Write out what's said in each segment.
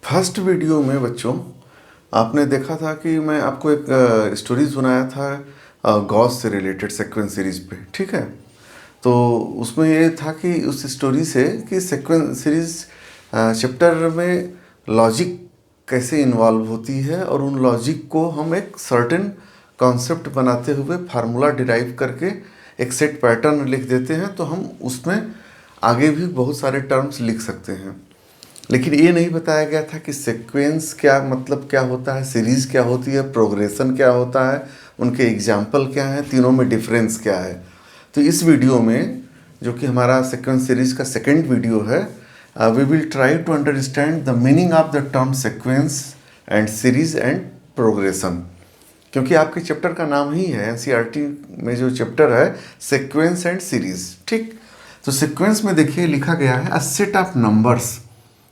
First video में बच्चों आपने देखा था कि मैं आपको एक स्टोरी सुनाया था गॉस से रिलेटेड सीक्वेंस सीरीज पे। ठीक है, तो उसमें ये था कि उस स्टोरी से कि सीक्वेंस सीरीज चैप्टर में लॉजिक कैसे इन्वॉल्व होती है और उन लॉजिक को हम एक सर्टेन कॉन्सेप्ट बनाते हुए फार्मूला डिराइव करके एक सेट पैटर्न लिख देते हैं, तो हम उसमें आगे भी बहुत सारे टर्म्स लिख सकते हैं। लेकिन ये नहीं बताया गया था कि सीक्वेंस क्या मतलब क्या होता है, सीरीज़ क्या होती है, प्रोग्रेशन क्या होता है, उनके एग्जाम्पल क्या हैं, तीनों में डिफरेंस क्या है। तो इस वीडियो में, जो कि हमारा सीक्वेंस सीरीज का सेकंड वीडियो है, we will try to understand the meaning of the term sequence and series and progression. क्योंकि आपके चैप्टर का नाम ही है, एनसीईआरटी में जो चैप्टर है सीक्वेंस एंड सीरीज। ठीक, तो सीक्वेंस में देखिए लिखा गया है a set of numbers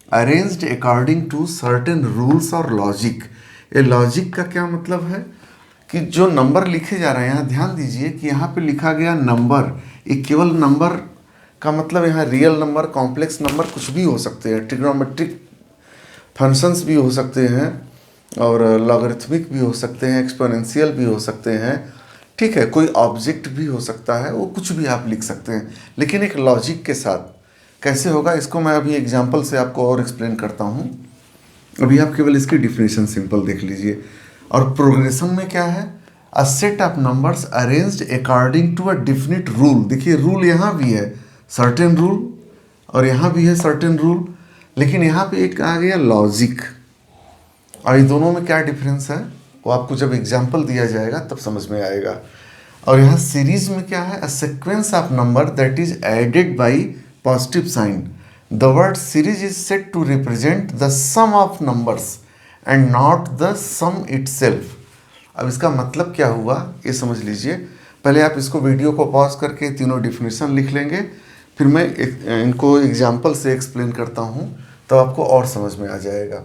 arranged according to certain rules और लॉजिक। ये लॉजिक का क्या मतलब है कि जो नंबर लिखे जा रहे हैं, यहाँ ध्यान दीजिए कि यहाँ पे लिखा गया नंबर, ये केवल नंबर का मतलब यहाँ रियल नंबर, कॉम्प्लेक्स नंबर कुछ भी हो सकते हैं, ट्रिग्नोमेट्रिक फंक्शंस भी हो सकते हैं और लॉगरिथमिक भी हो सकते हैं, एक्सपोनेंशियल भी हो सकते हैं। ठीक है, कोई ऑब्जेक्ट भी हो सकता है, वो कुछ भी आप लिख सकते हैं, लेकिन एक लॉजिक के साथ। कैसे होगा इसको मैं अभी एग्जांपल से आपको और एक्सप्लेन करता हूँ। अभी आप केवल इसकी डिफिनेशन सिंपल देख लीजिए। और प्रोग्रेशन में क्या है, a set of numbers arranged according to a definite rule. देखिए रूल यहाँ भी है सर्टेन रूल और यहाँ भी है सर्टेन रूल, लेकिन यहाँ पे एक आ गया लॉजिक। और ये दोनों में क्या डिफरेंस है वो आपको जब एग्जाम्पल दिया जाएगा तब समझ में आएगा। और यहाँ सीरीज में क्या है, a sequence of number that is added by positive sign. The word series is said to represent the sum of numbers and not the sum itself. अब इसका मतलब क्या हुआ ये समझ लीजिए। पहले आप इसको वीडियो को पॉज करके तीनों डिफिनेशन लिख लेंगे, फिर मैं इनको एग्जाम्पल से एक्सप्लेन करता हूँ, तो आपको और समझ में आ जाएगा।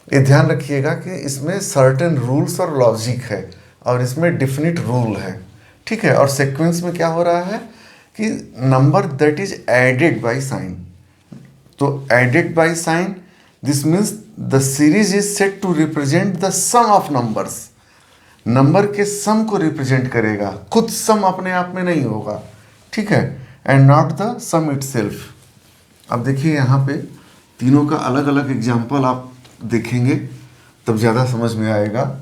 ये ध्यान रखिएगा कि इसमें सर्टेन रूल्स और लॉजिक है और इसमें डिफिनिट रूल है। ठीक है, और सीक्वेंस में क्या हो रहा है कि number that is added by sign. तो added by sign, this means the series is set to represent the sum of numbers. Number के सम को रिप्रेजेंट करेगा, खुद सम अपने आप में नहीं होगा। ठीक है, and not the sum itself. अब देखिए यहाँ पे तीनों का अलग अलग एग्जाम्पल आप देखेंगे तब ज़्यादा समझ में आएगा।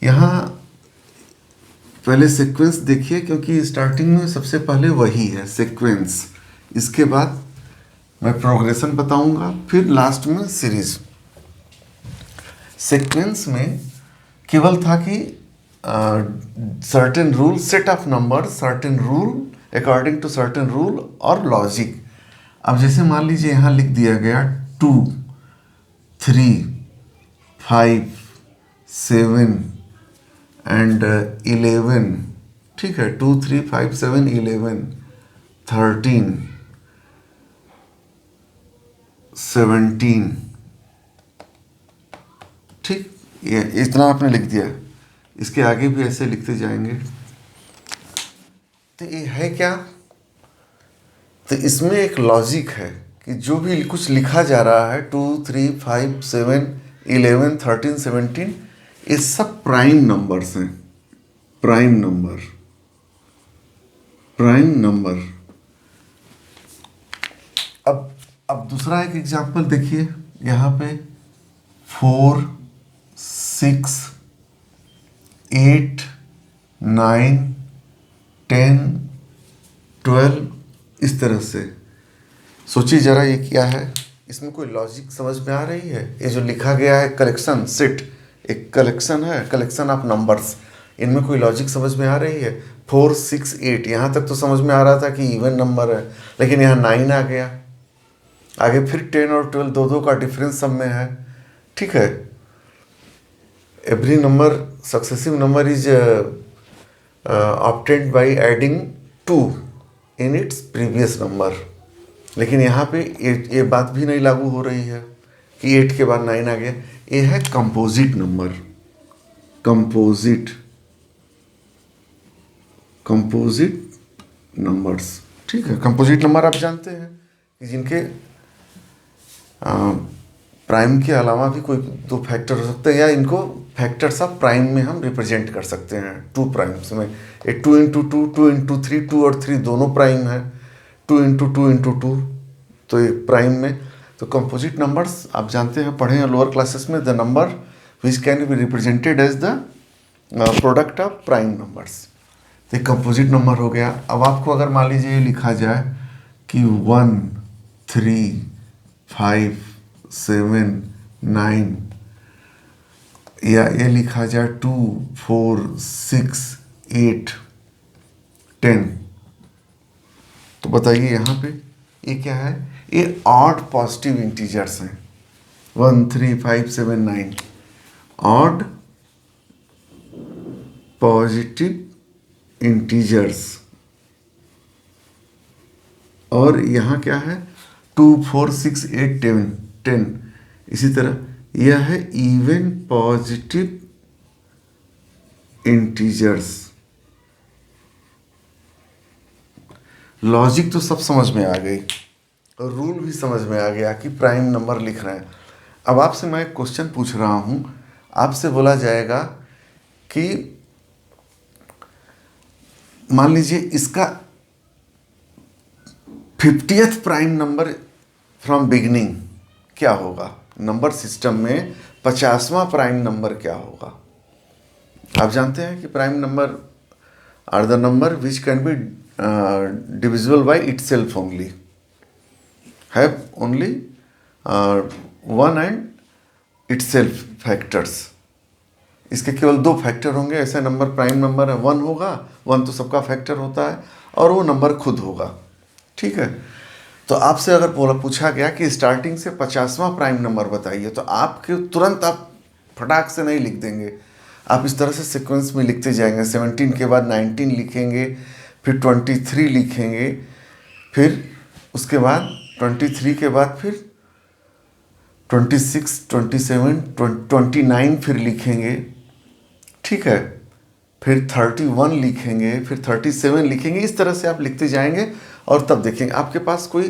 यहाँ पहले सीक्वेंस देखिए, क्योंकि स्टार्टिंग में सबसे पहले वही है सीक्वेंस, इसके बाद मैं प्रोग्रेशन बताऊंगा, फिर लास्ट में सीरीज। सीक्वेंस में केवल था कि certain rule, set of number, certain rule according to certain rule और लॉजिक। अब जैसे मान लीजिए यहाँ लिख दिया गया 2, 3, 5, 7 एंड 11। ठीक है, 2, 3, 5, 7, 11, 13, 17। ठीक, ये इतना आपने लिख दिया, इसके आगे भी ऐसे लिखते जाएंगे। तो ये है क्या, तो इसमें एक लॉजिक है कि जो भी कुछ लिखा जा रहा है 2, 3, 5, 7, 11, 13, 17, ये सब प्राइम नंबर्स हैं। Prime number, prime number. अब दूसरा एक एग्जांपल देखिए यहाँ पे 4, 6, 8, 9, 10, 12, इस तरह से। सोचिए जरा ये क्या है, इसमें कोई लॉजिक समझ में आ रही है? ये जो लिखा गया है कलेक्शन सेट, एक कलेक्शन है, कलेक्शन ऑफ नंबर्स, इनमें कोई लॉजिक समझ में आ रही है? 4, 6, 8, यहाँ तक तो समझ में आ रहा था कि इवन नंबर है, लेकिन यहाँ 9 आ गया, आगे फिर 10 और 12, दो का डिफरेंस सब में है। ठीक है, every number, successive number is obtained by adding 2 in its previous number. लेकिन यहाँ पे ये बात भी नहीं लागू हो रही है कि 8 के बाद 9 आ गया। ये है कंपोजिट नंबर, कंपोजिट नंबर्स। ठीक है, कंपोजिट नंबर आप जानते हैं कि जिनके प्राइम के अलावा भी कोई दो फैक्टर हो सकते हैं, या इनको फैक्टर्स ऑफ प्राइम में हम रिप्रेजेंट कर सकते हैं। टू प्राइम्स में ये 2 × 2, 2 × 3, 2 और 3 दोनों प्राइम है, 2 × 2 तो ये प्राइम में। तो कंपोजिट नंबर्स आप जानते हैं, पढ़े हैं लोअर क्लासेस में, the number which can be represented as the product of prime numbers. तो कंपोजिट नंबर हो गया। अब आपको अगर मान लीजिए ये लिखा जाए कि 1 3 5 7 9, या ये लिखा जाए 2 4 6 8 10, तो बताइए यहाँ पे ये क्या है? ये ऑड पॉजिटिव इंटीजर्स हैं। 1 3 5 7 9 ऑड पॉजिटिव इंटीजर्स। और यहाँ क्या है? 2 4 6 8 10। इसी तरह यह है इवन पॉजिटिव इंटीजर्स। लॉजिक तो सब समझ में आ गई और रूल भी समझ में आ गया कि प्राइम नंबर लिख रहे हैं। अब आपसे मैं एक क्वेश्चन पूछ रहा हूँ, आपसे बोला जाएगा कि मान लीजिए इसका 50th prime number from beginning क्या होगा? नंबर सिस्टम में 50वां प्राइम नंबर क्या होगा? आप जानते हैं कि prime number are the number which can be divisible by itself only, have only one and itself factors. इसके केवल दो फैक्टर होंगे। ऐसा नंबर प्राइम नंबर है, 1 होगा, 1 तो सबका फैक्टर होता है, और वो नंबर खुद होगा। ठीक है, तो आपसे अगर पूछा गया कि स्टार्टिंग से 50वां प्राइम नंबर बताइए, तो आपके तुरंत आप फटाक से नहीं लिख देंगे। आप इस तरह से सीक्वेंस में लिखते जाएंगे। 17 के बाद 19 लिखेंगे, फिर 23 लिखेंगे, फिर उसके बाद 23 के बाद फिर 26 27 29 फिर लिखेंगे। ठीक है, फिर 31 लिखेंगे, फिर 37 लिखेंगे। इस तरह से आप लिखते जाएंगे और तब देखेंगे आपके पास कोई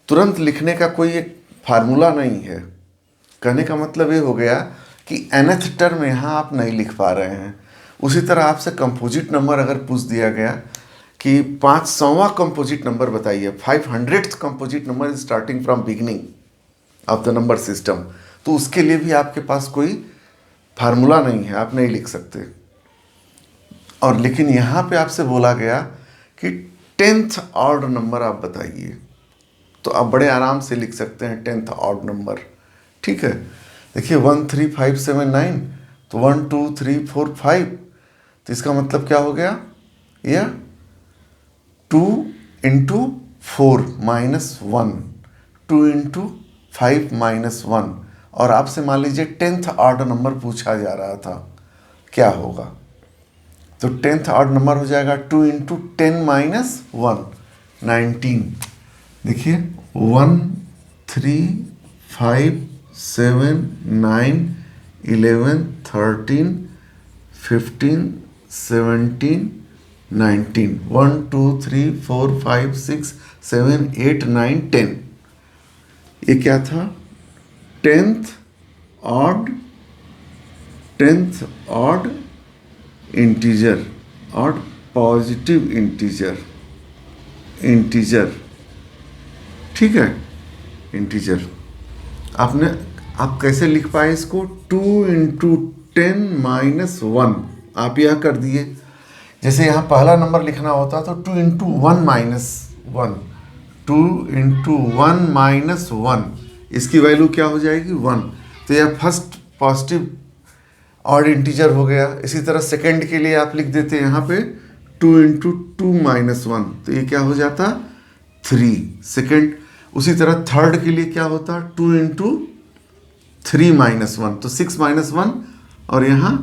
तुरंत लिखने का कोई एक फार्मूला नहीं है। कहने का मतलब ये हो गया कि nth टर्म यहाँ आप नहीं लिख पा रहे हैं। उसी तरह आपसे कंपोजिट नंबर अगर पूछ दिया गया कि 500वां कंपोजिट नंबर बताइए, 500th composite number starting from beginning of the number system, तो उसके लिए भी आपके पास कोई फार्मूला नहीं है, आप नहीं लिख सकते। और लेकिन यहाँ पे आपसे बोला गया कि 10th ऑड नंबर आप बताइए, तो आप बड़े आराम से लिख सकते हैं 10th ऑड नंबर। ठीक है, देखिए 1 3 5 7 9, तो 1 2 3 4 5, तो इसका मतलब क्या हो गया? यह 2 × 4 - 1, 2 × 5 - 1। और आपसे मान लीजिए 10th ऑड नंबर पूछा जा रहा था, क्या होगा? तो 10th ऑड नंबर हो जाएगा 2 × 10 - 1, 19। देखिए 1 3 5 7 9 11 13 15 17 19, 1 2 3 4 5 6 7 8 9 10। ये क्या था? 10th odd integer, odd positive integer. ठीक है, इंटीजर। आप कैसे लिख पाए इसको? 2 × 10 - 1 आप यह कर दिए। जैसे यहाँ पहला नंबर लिखना होता तो 2 × 1 - 1, 2 × 1 - 1, इसकी वैल्यू क्या हो जाएगी? 1। तो यह फर्स्ट पॉजिटिव ऑड इंटीजर हो गया। इसी तरह सेकंड के लिए आप लिख देते हैं यहाँ पे 2 × 2 - 1, तो ये क्या हो जाता? 3 सेकंड। उसी तरह थर्ड के लिए क्या होता? 2 × 3 - 1, तो 6 - 1 और यहाँ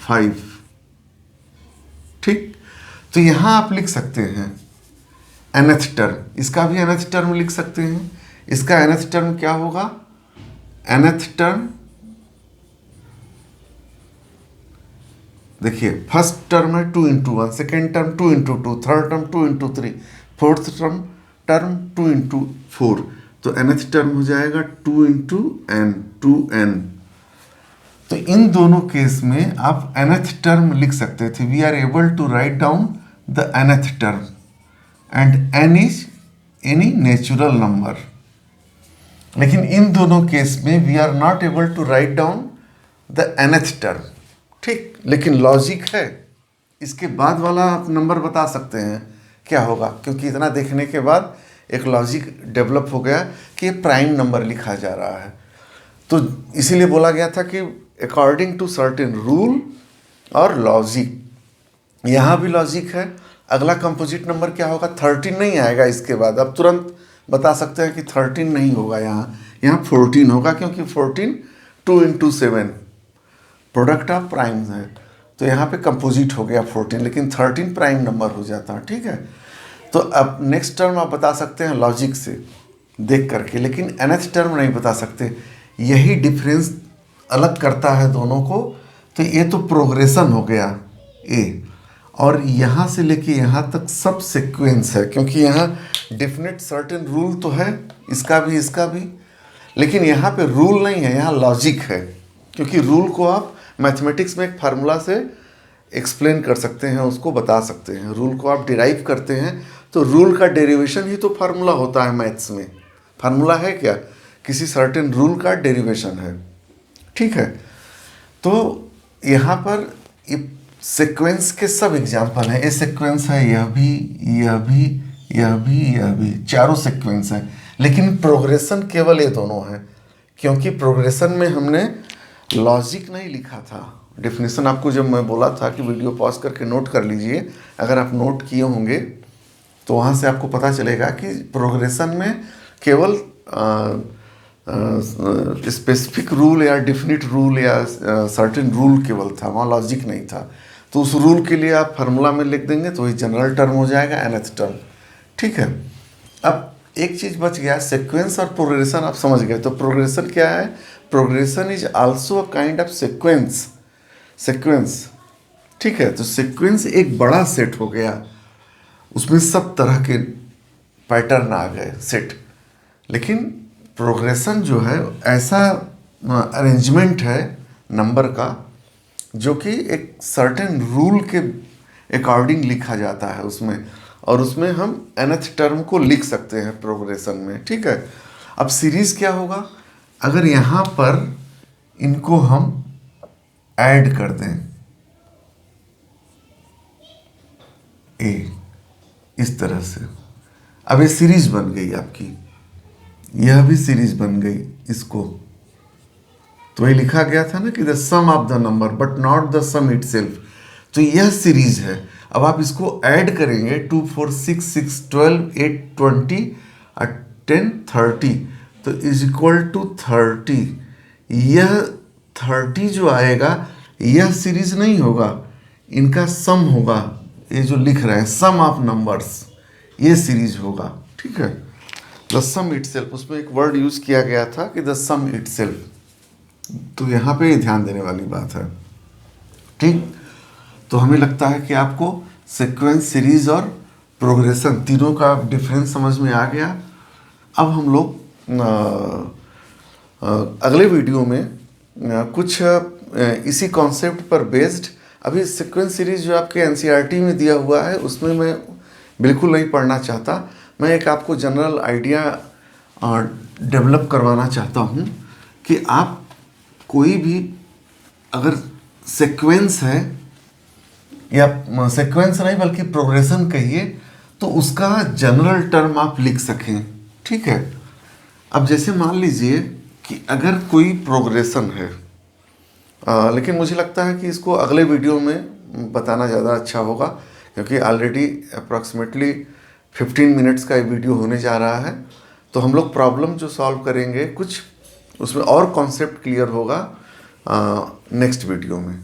5। ठीक, तो यहाँ आप लिख सकते हैं nth टर्म, इसका भी nth टर्म लिख सकते हैं। इसका nth टर्म क्या होगा? nth टर्म देखिए, फर्स्ट टर्म है 2 × 1, second term 2 × 2, third term 2 × 3, fourth term 2 × 4। तो nth टर्म हो जाएगा 2 इंटू एन, 2n। तो इन दोनों केस में आप nth टर्म लिख सकते थे। We are able to write down the nth term and n is any natural number. लेकिन इन दोनों केस में we are not able to write down the nth term. ठीक, लेकिन लॉजिक है। इसके बाद वाला आप नंबर बता सकते हैं क्या होगा, क्योंकि इतना देखने के बाद एक लॉजिक डेवलप हो गया कि प्राइम नंबर लिखा जा रहा है। तो इसीलिए बोला गया था कि अकॉर्डिंग टू सर्टेन रूल और लॉजिक, यहाँ भी लॉजिक है। अगला कंपोजिट नंबर क्या होगा, 13 नहीं आएगा इसके बाद। अब तुरंत बता सकते हैं कि 13 नहीं होगा, यहाँ 14 होगा, क्योंकि 14 2 इंटू 7 प्रोडक्ट ऑफ प्राइम्स है। तो यहाँ पे कंपोजिट हो गया 14, लेकिन 13 प्राइम नंबर हो जाता। ठीक है, तो अब नेक्स्ट टर्म आप बता सकते हैं लॉजिक से देख करके, लेकिन nth टर्म नहीं बता सकते। यही डिफरेंस अलग करता है दोनों को। तो ये तो प्रोग्रेशन हो गया ए, और यहाँ से लेके यहाँ तक सब सीक्वेंस है, क्योंकि यहाँ डेफिनेट सर्टेन रूल तो है, इसका भी, लेकिन यहाँ पे रूल नहीं है, यहाँ लॉजिक है। क्योंकि रूल को आप मैथमेटिक्स में एक फार्मूला से एक्सप्लेन कर सकते हैं, उसको बता सकते हैं। रूल को आप डिराइव करते हैं, तो रूल का डेरिवेशन ही तो फार्मूला होता है मैथ्स में। फार्मूला है क्या, किसी सर्टेन रूल का डेरिवेशन है। ठीक है, तो यहाँ पर ये सीक्वेंस के सब एग्जाम्पल हैं। ये सीक्वेंस है, यह भी, चारों सीक्वेंस हैं। लेकिन प्रोग्रेशन केवल ये दोनों हैं, क्योंकि प्रोग्रेशन में हमने लॉजिक नहीं लिखा था। डेफिनेशन आपको जब मैं बोला था कि वीडियो पॉज करके नोट कर लीजिए, अगर आप नोट किए होंगे तो वहाँ से आपको पता चलेगा कि प्रोग्रेशन में केवल स्पेसिफिक रूल या डिफिनिट रूल या सर्टेन रूल केवल था, वहाँ लॉजिक नहीं था। तो उस रूल के लिए आप फार्मूला में लिख देंगे तो वही जनरल टर्म हो जाएगा, nth टर्म। ठीक है, अब एक चीज़ बच गया, सीक्वेंस और प्रोग्रेशन आप समझ गए। तो प्रोग्रेशन क्या है, progression is also a kind of sequence. ठीक है, तो सीक्वेंस एक बड़ा सेट हो गया, उसमें सब तरह के पैटर्न आ गए सेट। लेकिन प्रोग्रेशन जो है ऐसा अरेंजमेंट है नंबर का, जो कि एक सर्टेन रूल के अकॉर्डिंग लिखा जाता है उसमें, और उसमें हम nth टर्म को लिख सकते हैं प्रोग्रेशन में। ठीक है, अब सीरीज क्या होगा, अगर यहाँ पर इनको हम ऐड कर दें ए इस तरह से, अब ये सीरीज बन गई आपकी, यह भी सीरीज बन गई इसको। तो ये लिखा गया था ना कि the sum of the number but not the sum itself. तो यह सीरीज है। अब आप इसको ऐड करेंगे, 2 4 6 6 12 8 20 और 10 30, तो इज इक्वल टू 30। यह 30 जो आएगा यह सीरीज नहीं होगा, इनका सम होगा। ये जो लिख रहे हैं सम ऑफ नंबर्स, ये सीरीज होगा। ठीक है, द सम इटसेल्फ, उसमें एक वर्ड यूज किया गया था कि द सम इटसेल्फ। तो यहाँ पे ध्यान देने वाली बात है। ठीक, तो हमें लगता है कि आपको सीक्वेंस, सीरीज और प्रोग्रेशन तीनों का डिफरेंस समझ में आ गया। अब हम लोग अगले वीडियो में कुछ इसी कॉन्सेप्ट पर बेस्ड, अभी सीक्वेंस सीरीज जो आपके एनसीईआरटी में दिया हुआ है उसमें मैं बिल्कुल नहीं पढ़ना चाहता। मैं एक आपको जनरल आइडिया डेवलप करवाना चाहता हूँ कि आप कोई भी अगर सीक्वेंस है, या सीक्वेंस नहीं बल्कि प्रोग्रेशन कहिए, तो उसका जनरल टर्म आप लिख सकें। ठीक है, अब जैसे मान लीजिए कि अगर कोई प्रोग्रेशन है, लेकिन मुझे लगता है कि इसको अगले वीडियो में बताना ज़्यादा अच्छा होगा, क्योंकि ऑलरेडी अप्रॉक्सीमेटली 15 मिनट्स का ये वीडियो होने जा रहा है। तो हम लोग प्रॉब्लम जो सॉल्व करेंगे कुछ उसमें और कॉन्सेप्ट क्लियर होगा नेक्स्ट वीडियो में।